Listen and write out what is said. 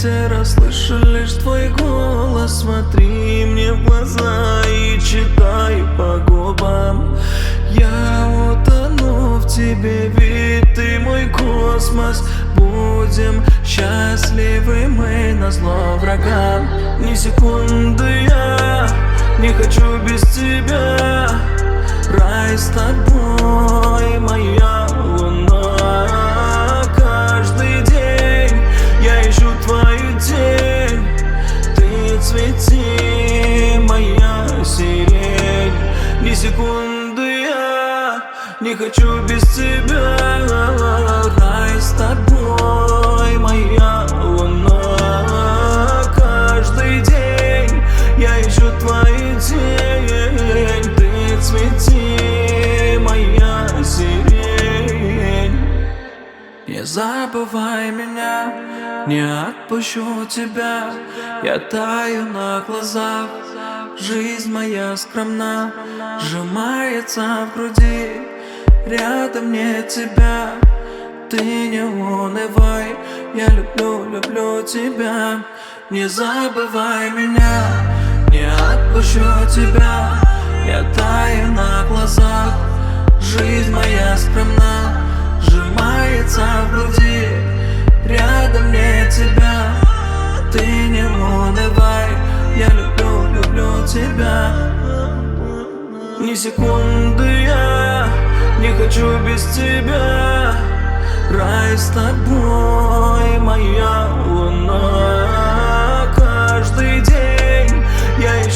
ветер, слышу лишь твой голос. Смотри мне в глаза и читай по губам. Я утону в тебе, ведь ты мой космос. Будем счастливы мы назло врагам. Ни секунды я не хочу без тебя. Рай с тобой, моя луна. Каждый день я ищу твою тень. Ты цвети, моя сирень. Ни секунды я не хочу без тебя. Рай с тобой, моя луна. Каждый день я ищу твою тень. Ты цвети, моя сирень. Не забывай меня, не отпущу тебя. Я таю на глазах, жизнь моя скромна, сжимается в груди, рядом нет тебя. Ты не унывай, я люблю, люблю тебя. Не забывай меня, не отпущу тебя. Я таю на глазах, жизнь моя скромна, сжимается в груди, рядом нет тебя. Ты не унывай, я люблю, люблю тебя. Ни секунды я не хочу без тебя. Рай с тобой, моя луна. Каждый день я